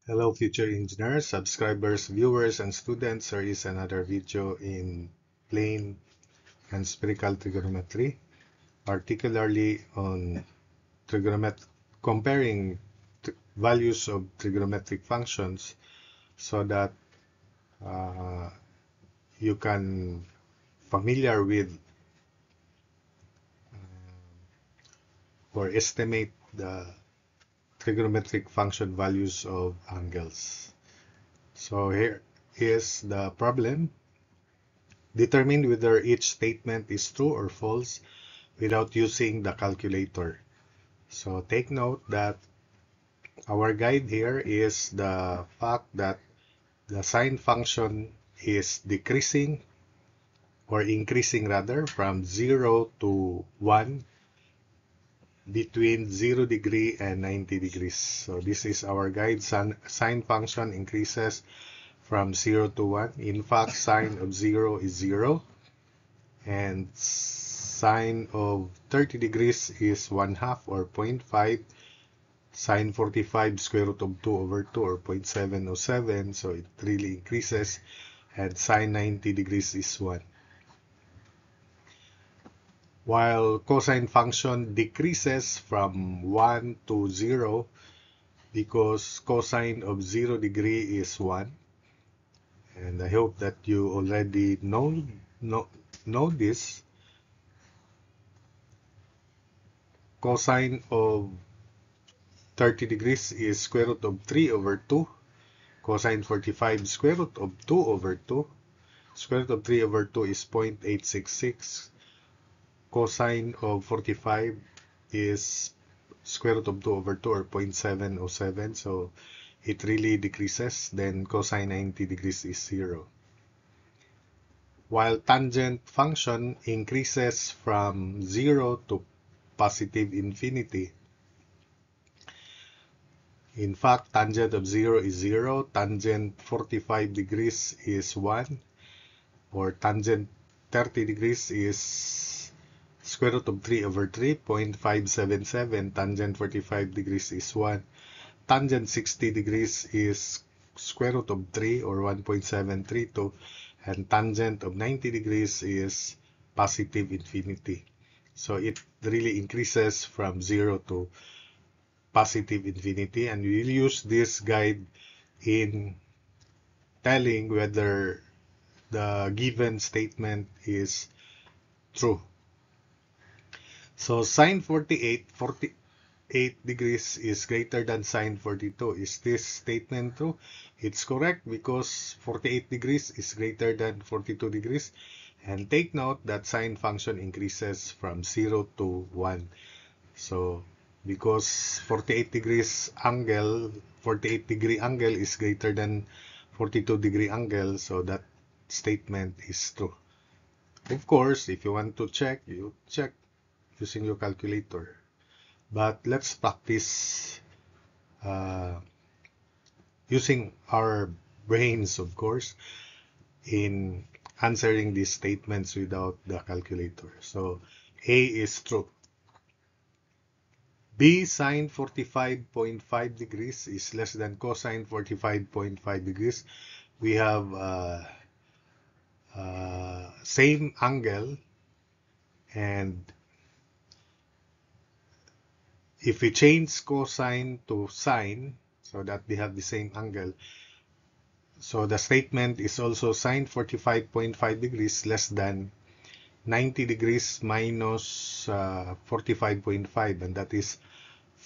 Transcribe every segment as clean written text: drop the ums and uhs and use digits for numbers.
Hello future engineers, subscribers, viewers, and students. There is another video in plane and spherical trigonometry, particularly on comparing values of trigonometric functions so that uh, you can familiar with or estimate the trigonometric function values of angles. So here is the problem. Determine whether each statement is true or false without using the calculator. So take note that our guide here is the fact that the sine function is decreasing or increasing rather from 0 to 1 between 0 degree and 90 degrees. So this is our guide. Sine function increases from 0 to 1. In fact, sine of 0 is 0 and sine of 30 degrees is 1/2 or 0.5. Sine 45 square root of 2 over 2 or 0.707, so it really increases, and sine 90 degrees is 1. While cosine function decreases from 1 to 0 because cosine of 0 degree is 1. And I hope that you already know this. Cosine of 30 degrees is square root of 3 over 2. Cosine 45 square root of 2 over 2. Square root of 3 over 2 is 0.866. Cosine of 45 is square root of 2 over 2 or 0.707. So it really decreases. Then cosine 90 degrees is 0. While tangent function increases from 0 to positive infinity. In fact, tangent of 0 is 0. Tangent 45 degrees is 1. Or tangent 30 degrees is square root of 3 over 3, 0.577. Tangent 45 degrees is 1. Tangent 60 degrees is square root of 3 or 1.732. And tangent of 90 degrees is positive infinity. So it really increases from 0 to positive infinity. And we'll use this guide in telling whether the given statement is true. So sine 48 degrees is greater than sine 42. Is this statement true? It's correct because 48 degrees is greater than 42 degrees. And take note that sine function increases from 0 to 1. So because 48 degree angle is greater than 42 degree angle, so that statement is true. Of course, if you want to check, you check using your calculator. But let's practice using our brains, of course, in answering these statements without the calculator. So A is true. B sine 45.5 degrees is less than cosine 45.5 degrees. We have same angle, and if we change cosine to sine so that they have the same angle, so the statement is also sine 45.5 degrees less than 90 degrees minus 45.5, and that is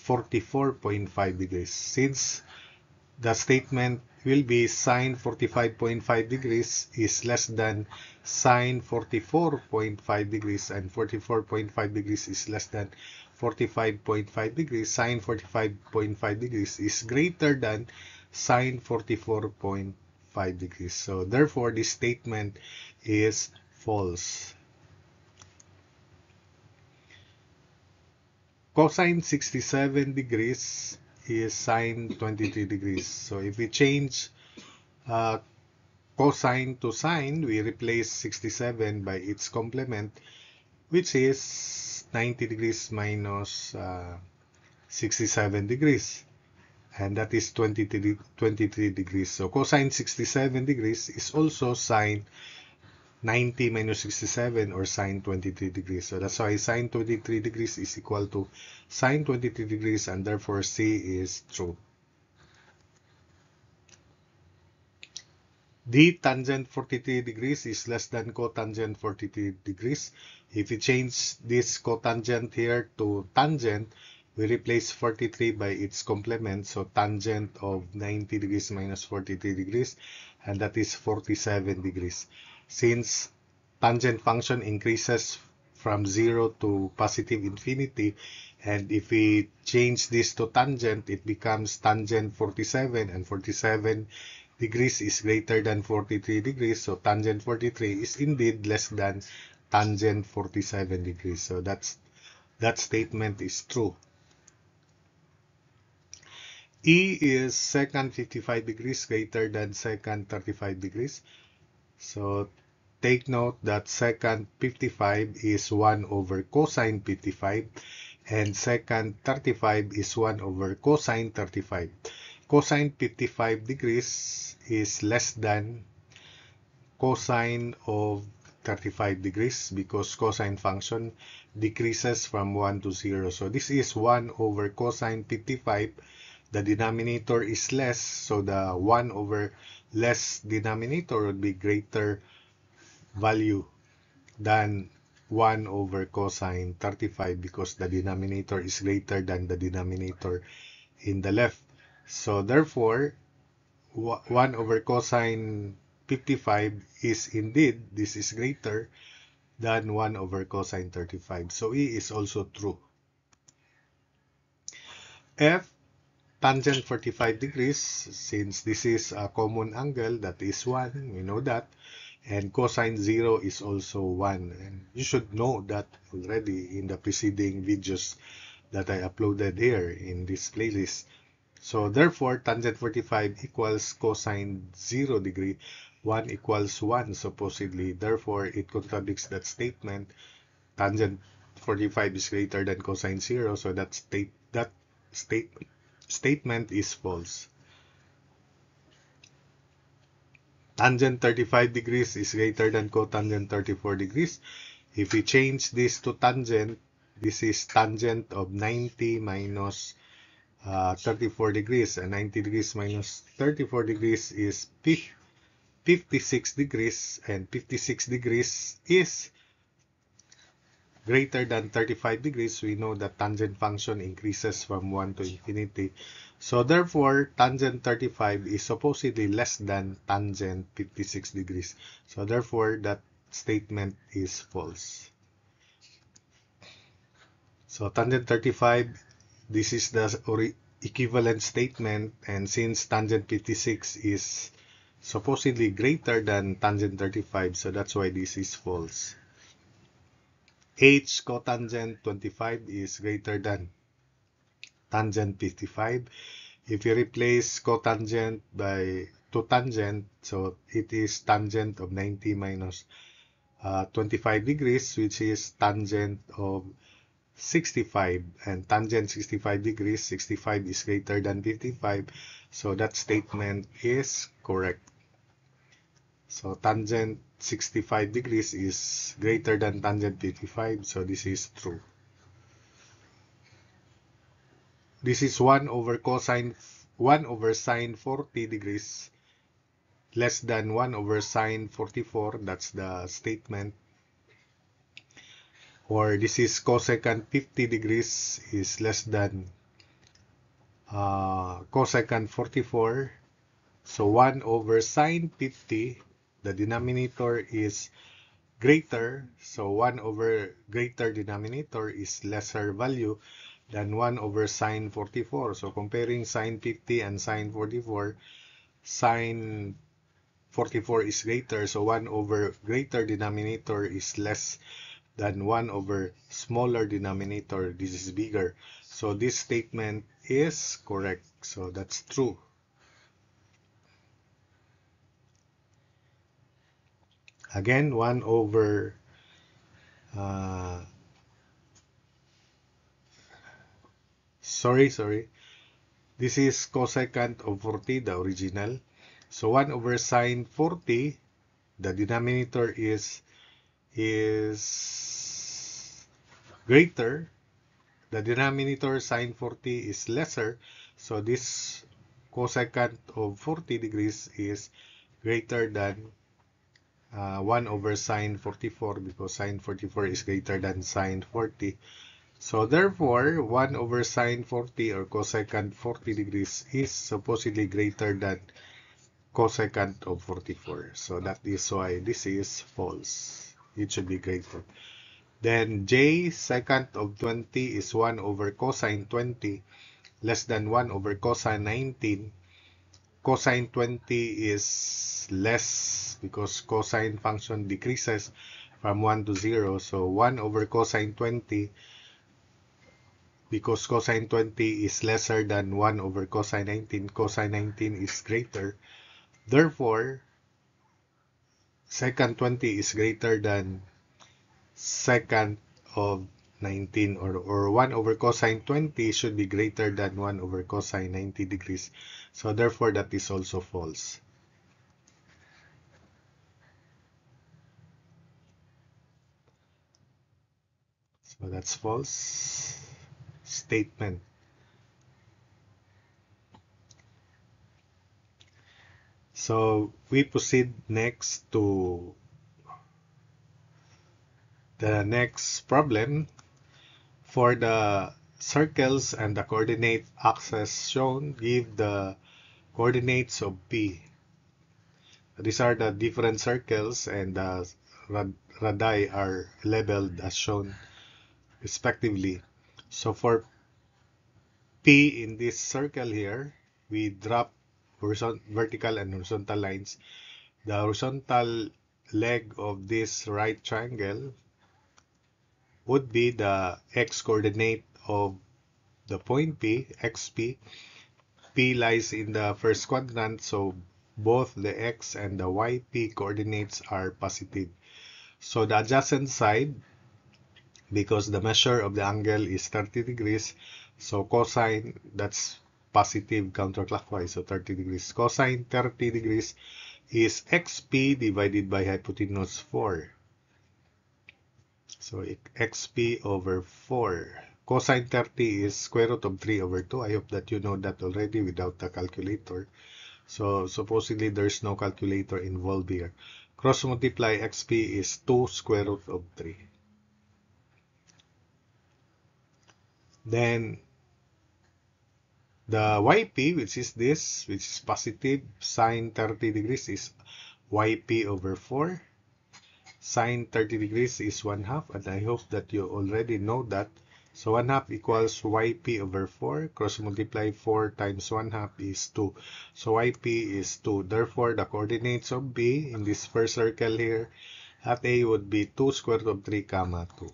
44.5 degrees. Since the statement will be sine 45.5 degrees is less than sine 44.5 degrees, and 44.5 degrees is less than 45.5 degrees. Sine 45.5 degrees is greater than sine 44.5 degrees. So therefore, this statement is false. Cosine 67 degrees is sine 23 degrees. So if we change cosine to sine, we replace 67 by its complement, which is 90 degrees minus 67 degrees. and that is 23 degrees. So cosine 67 degrees is also sine 90 minus 67 or sine 23 degrees. So that's why sine 23 degrees is equal to sine 23 degrees, and therefore C is true. D, tangent 43 degrees is less than cotangent 43 degrees. If we change this cotangent here to tangent, we replace 43 by its complement. So tangent of 90 degrees minus 43 degrees, and that is 47 degrees. Since tangent function increases from 0 to positive infinity, and if we change this to tangent, it becomes tangent 47, and 47 degrees is greater than 43 degrees, so tangent 43 is indeed less than tangent 47 degrees. So that statement is true. E is secant 55 degrees greater than secant 35 degrees. So take note that secant 55 is 1 over cosine 55, and secant 35 is 1 over cosine 35. Cosine 55 degrees is less than cosine of 35 degrees because cosine function decreases from 1 to 0. So this is 1 over cosine 55. The denominator is less, so the 1 over less denominator would be greater value than 1 over cosine 35 because the denominator is greater than the denominator in the left. So therefore, 1 over cosine 55 is indeed, this is greater than 1 over cosine 35. So E is also true. F, tangent 45 degrees, since this is a common angle, that is 1, we know that. And cosine 0 is also 1. And you should know that already in the preceding videos that I uploaded here in this playlist. So therefore, tangent 45 equals cosine 0 degree. 1 equals 1 supposedly. Therefore, it contradicts that statement. Tangent 45 is greater than cosine 0. So that statement is false. Tangent 35 degrees is greater than cotangent 34 degrees. If we change this to tangent, this is tangent of 90 minus 34 degrees, and 90 degrees minus 34 degrees is 56 degrees, and 56 degrees is greater than 35 degrees. We know that tangent function increases from 1 to infinity. So therefore, tangent 35 is supposedly less than tangent 56 degrees. So therefore, that statement is false. So tangent 35, this is the equivalent statement, and since tangent 56 is supposedly greater than tangent 35, so that's why this is false. H, cotangent 25 is greater than tangent 55. If you replace cotangent to tangent, so it is tangent of 90 minus 25 degrees, which is tangent of 65, and tangent 65 degrees, 65 is greater than 55, so that statement is correct. So tangent 65 degrees is greater than tangent 55, so this is true. This is 1 over sine 40 degrees less than 1 over sine 44, that's the statement. Or this is cosecant 50 degrees is less than cosecant 44. So 1 over sine 50, the denominator is greater. So 1 over greater denominator is lesser value than 1 over sine 44. So comparing sine 50 and sine 44, sine 44 is greater. So 1 over greater denominator is less than 1 over smaller denominator. This is bigger. So this statement is correct. So that's true. Again, 1 over sorry. This is cosecant of 40, the original. So 1 over sine 40, the denominator is greater. The denominator sine 40 is lesser. So this cosecant of 40 degrees is greater than 1 over sine 44 because sine 44 is greater than sine 40. So therefore, 1 over sine 40 or cosecant 40 degrees is supposedly greater than cosecant of 44. So that is why this is false. It should be greater. Then j secant of 20 is 1 over cosine 20 less than 1 over cosine 19. Cosine 20 is less because cosine function decreases from 1 to 0. So 1 over cosine 20, because cosine 20 is lesser than 1 over cosine 19, cosine 19 is greater. Therefore, secant 20 is greater than secant of 19, or 1 over cosine 20 should be greater than 1 over cosine 90 degrees. So therefore, that is also false. So that's false statement. So we proceed next to the next problem. For the circles and the coordinate axes shown, give the coordinates of P. These are the different circles, and the radii are labeled as shown respectively. So for P in this circle here, we drop vertical and horizontal lines. The horizontal leg of this right triangle would be the x-coordinate of the point P, xp. P lies in the first quadrant, so both the x and the yp coordinates are positive. So the adjacent side, because the measure of the angle is 30 degrees, so cosine, that's positive counterclockwise, so 30 degrees. Cosine 30 degrees is xp divided by hypotenuse 4. So xp over 4. Cosine 30 is square root of 3 over 2. I hope that you know that already without the calculator. So supposedly there's no calculator involved here. Cross multiply xp is 2 square root of 3. Then the yp, which is this, which is positive, sine 30 degrees is yp over 4. Sine 30 degrees is 1/2, and I hope that you already know that. So 1/2 equals yp over 4. Cross multiply 4 times 1/2 is 2. So yp is 2. Therefore, the coordinates of B in this first circle here at A would be 2 square root of 3, 2.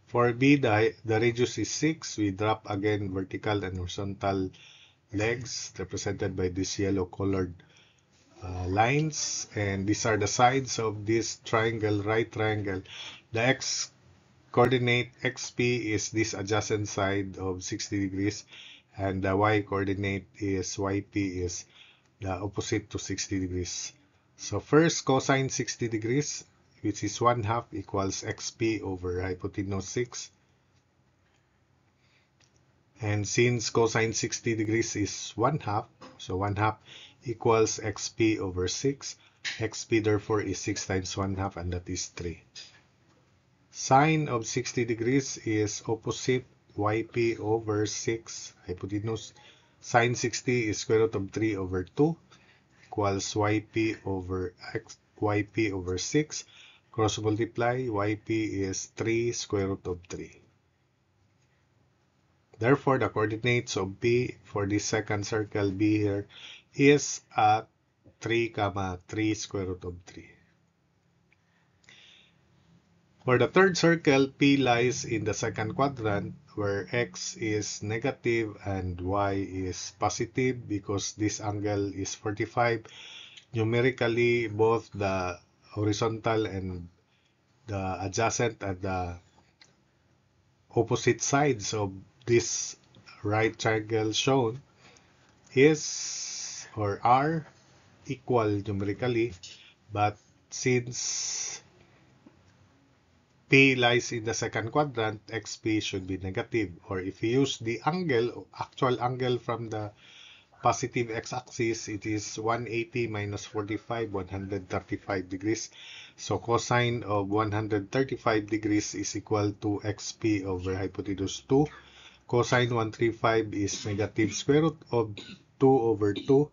For B, the radius is 6. We drop again vertical and horizontal legs represented by this yellow colored lines, and these are the sides of this triangle, right triangle. The x coordinate xp is this adjacent side of 60 degrees, and the y coordinate is yp is the opposite to 60 degrees. So first, cosine 60 degrees, which is 1/2, equals xp over hypotenuse 6. And since cosine 60 degrees is 1/2, so 1/2 equals xp over 6. Xp therefore is 6 times 1/2, and that is 3. Sine of 60 degrees is opposite yp over 6 hypotenuse. Sine 60 is square root of 3 over 2 equals yp over 6. Cross multiply, yp is 3 square root of 3. Therefore, the coordinates of B for this second circle B here is at 3, 3 square root of 3. For the third circle, P lies in the second quadrant where x is negative and y is positive because this angle is 45. Numerically, both the horizontal and the adjacent at the opposite sides of this right triangle shown is or are equal numerically, but since P lies in the second quadrant, XP should be negative. Or if you use the angle, actual angle from the positive x-axis, it is 180 minus 45, 135 degrees. So cosine of 135 degrees is equal to xp over hypotenuse 2. Cosine 135 is negative square root of 2 over 2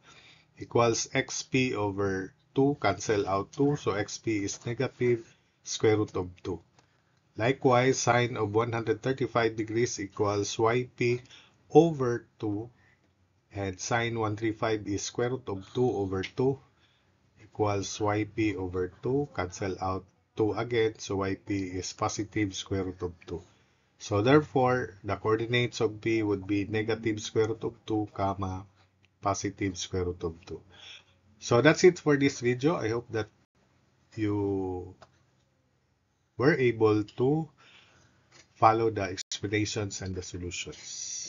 equals xp over 2, cancel out 2, so xp is negative square root of 2. Likewise, sine of 135 degrees equals yp over 2, and sine 135 is square root of 2 over 2 equals yp over 2, cancel out 2 again, so yp is positive square root of 2. So therefore, the coordinates of p would be negative square root of 2, comma, positive square root of 2. So that's it for this video. I hope that you were able to follow the explanations and the solutions.